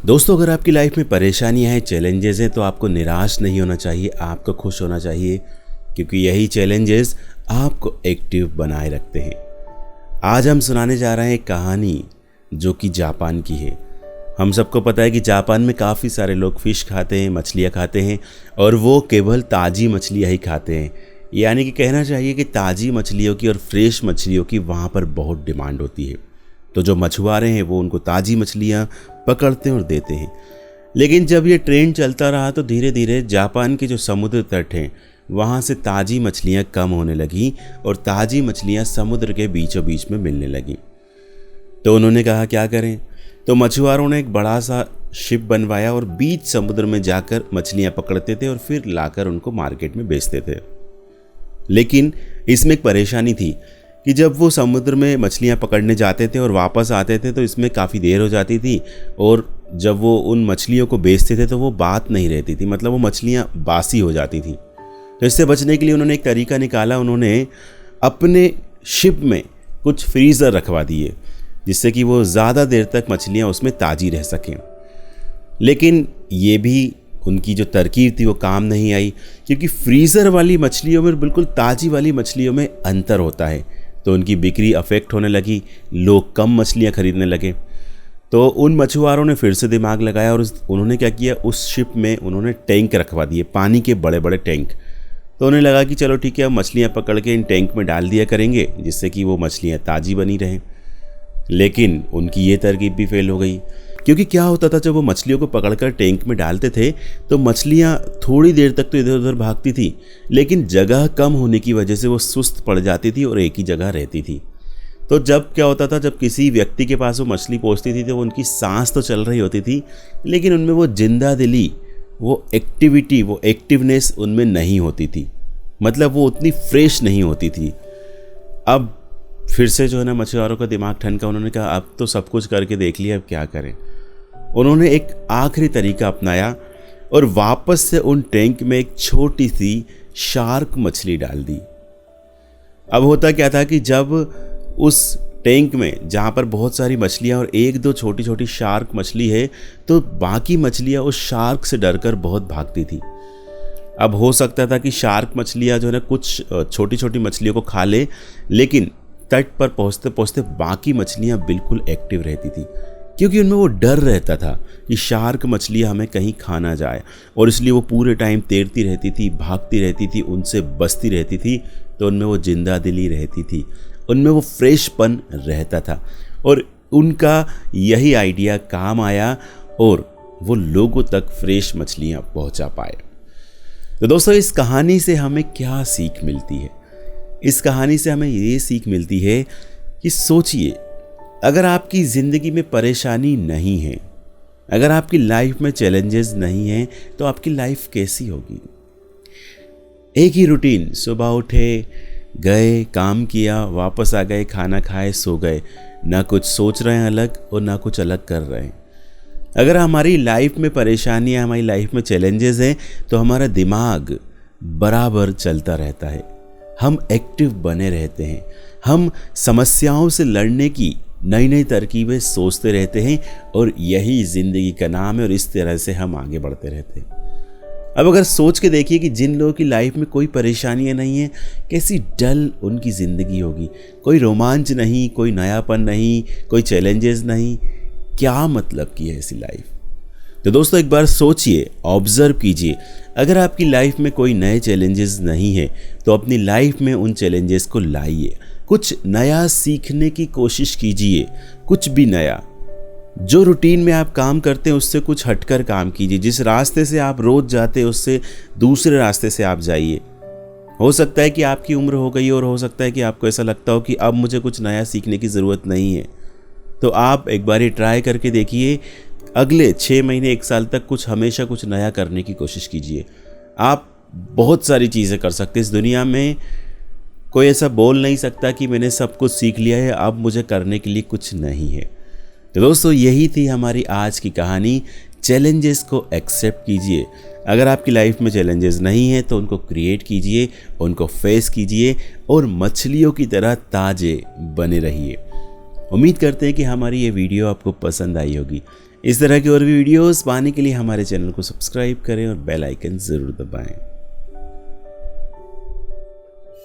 दोस्तों, अगर आपकी लाइफ में परेशानियां हैं, चैलेंजेस हैं, तो आपको निराश नहीं होना चाहिए, आपको खुश होना चाहिए, क्योंकि यही चैलेंजेस आपको एक्टिव बनाए रखते हैं। आज हम सुनाने जा रहे हैं एक कहानी जो कि जापान की है। हम सबको पता है कि जापान में काफ़ी सारे लोग फ़िश खाते हैं, मछलियाँ खाते हैं, और वो केवल ताज़ी मछलियाँ ही खाते हैं। यानी कि कहना चाहिए कि ताज़ी मछलियों की और फ्रेश मछलियों की वहाँ पर बहुत डिमांड होती है। तो जो मछुआरे हैं वो उनको ताज़ी मछलियाँ पकड़ते हैं और देते हैं। लेकिन जब ये ट्रेंड चलता रहा तो धीरे धीरे जापान के जो समुद्र तट हैं वहाँ से ताज़ी मछलियाँ कम होने लगी और ताज़ी मछलियाँ समुद्र के बीचों बीच में मिलने लगी। तो उन्होंने कहा क्या करें, तो मछुआरों ने एक बड़ा सा शिप बनवाया और बीच समुद्र में जाकर मछलियाँ पकड़ते थे और फिर लाकर उनको मार्केट में बेचते थे। लेकिन इसमें एक परेशानी थी कि जब वो समुद्र में मछलियाँ पकड़ने जाते थे और वापस आते थे तो इसमें काफ़ी देर हो जाती थी, और जब वो उन मछलियों को बेचते थे तो वो बात नहीं रहती थी, मतलब वो मछलियाँ बासी हो जाती थी। तो इससे बचने के लिए उन्होंने एक तरीका निकाला। उन्होंने अपने शिप में कुछ फ्रीज़र रखवा दिए जिससे कि वो ज़्यादा देर तक मछलियाँ उसमें ताज़ी रह सकें। लेकिन ये भी उनकी जो तरकीब थी वो काम नहीं आई, क्योंकि फ्रीज़र वाली मछलियों में बिल्कुल ताज़ी वाली मछलियों में अंतर होता है। तो उनकी बिक्री अफेक्ट होने लगी, लोग कम मछलियाँ खरीदने लगे। तो उन मछुआरों ने फिर से दिमाग लगाया और उन्होंने क्या किया, उस शिप में उन्होंने टैंक रखवा दिए, पानी के बड़े बड़े टैंक। तो उन्हें लगा कि चलो ठीक है, अब मछलियाँ पकड़ के इन टैंक में डाल दिया करेंगे जिससे कि वो मछलियाँ ताज़ी बनी रहें। लेकिन उनकी ये तरकीब भी फेल हो गई, क्योंकि क्या होता था, जब वो मछलियों को पकड़कर टैंक में डालते थे तो मछलियाँ थोड़ी देर तक तो इधर उधर भागती थी, लेकिन जगह कम होने की वजह से वो सुस्त पड़ जाती थी और एक ही जगह रहती थी। तो जब क्या होता था, जब किसी व्यक्ति के पास वो मछली पहुँचती थी तो उनकी सांस तो चल रही होती थी, लेकिन उनमें वो जिंदा दिली, वो एक्टिविटी, वो एक्टिवनेस उनमें नहीं होती थी, मतलब वो उतनी फ्रेश नहीं होती थी। अब फिर से जो है ना, मछुआरों का दिमाग ठनका। उन्होंने कहा अब तो सब कुछ करके देख लिया, अब क्या करें। उन्होंने एक आखिरी तरीका अपनाया और वापस से उन टैंक में एक छोटी सी शार्क मछली डाल दी। अब होता क्या था कि जब उस टैंक में जहाँ पर बहुत सारी मछलियाँ और एक दो छोटी छोटी शार्क मछली है, तो बाकी मछलियाँ उस शार्क से डरकर बहुत भागती थी। अब हो सकता था कि शार्क मछलियाँ जो है ना कुछ छोटी छोटी मछलियों को खा ले, लेकिन तट पर पहुँचते पहुँचते बाकी मछलियाँ बिल्कुल एक्टिव रहती थी, क्योंकि उनमें वो डर रहता था कि शार्क मछलियाँ हमें कहीं खा ना जाए, और इसलिए वो पूरे टाइम तैरती रहती थी, भागती रहती थी, उनसे बचती रहती थी। तो उनमें वो जिंदा दिली रहती थी, उनमें वो फ्रेशपन रहता था, और उनका यही आइडिया काम आया और वो लोगों तक फ्रेश मछलियाँ पहुँचा पाए। तो दोस्तों, इस कहानी से हमें क्या सीख मिलती है? इस कहानी से हमें ये सीख मिलती है कि सोचिए, अगर आपकी ज़िंदगी में परेशानी नहीं है, अगर आपकी लाइफ में चैलेंजेस नहीं हैं, तो आपकी लाइफ कैसी होगी? एक ही रूटीन, सुबह उठे, गए, काम किया, वापस आ गए, खाना खाए, सो गए, ना कुछ सोच रहे हैं अलग और ना कुछ अलग कर रहे हैं। अगर हमारी लाइफ में परेशानियाँ, हमारी लाइफ में चैलेंजेस हैं, तो हमारा दिमाग बराबर चलता रहता है, हम एक्टिव बने रहते हैं, हम समस्याओं से लड़ने की नई नई तरकीबें सोचते रहते हैं, और यही ज़िंदगी का नाम है, और इस तरह से हम आगे बढ़ते रहते हैं। अब अगर सोच के देखिए कि जिन लोगों की लाइफ में कोई परेशानियां नहीं है, कैसी डल उनकी ज़िंदगी होगी, कोई रोमांच नहीं, कोई नयापन नहीं, कोई चैलेंजेस नहीं, क्या मतलब की है ऐसी लाइफ? तो दोस्तों, एक बार सोचिए, ऑब्जर्व कीजिए, अगर आपकी लाइफ में कोई नए चैलेंजेस नहीं है तो अपनी लाइफ में उन चैलेंजेस को लाइए, कुछ नया सीखने की कोशिश कीजिए, कुछ भी नया। जो रूटीन में आप काम करते हैं उससे कुछ हटकर काम कीजिए, जिस रास्ते से आप रोज जाते हैं उससे दूसरे रास्ते से आप जाइए। हो सकता है कि आपकी उम्र हो गई और हो सकता है कि आपको ऐसा लगता हो कि अब मुझे कुछ नया सीखने की ज़रूरत नहीं है, तो आप एक बार ट्राई करके देखिए, अगले 6 महीने 1 साल तक हमेशा कुछ नया करने की कोशिश कीजिए। आप बहुत सारी चीज़ें कर सकते हैं। इस दुनिया में कोई ऐसा बोल नहीं सकता कि मैंने सब कुछ सीख लिया है, अब मुझे करने के लिए कुछ नहीं है। तो दोस्तों, यही थी हमारी आज की कहानी। चैलेंजेस को एक्सेप्ट कीजिए। अगर आपकी लाइफ में चैलेंजेस नहीं हैं तो उनको क्रिएट कीजिए, उनको फेस कीजिए और मछलियों की तरह ताज़े बने रहिए। उम्मीद करते हैं कि हमारी ये वीडियो आपको पसंद आई होगी। इस तरह की और भी वीडियोस पाने के लिए हमारे चैनल को सब्सक्राइब करें और बेल आइकन ज़रूर दबाएं।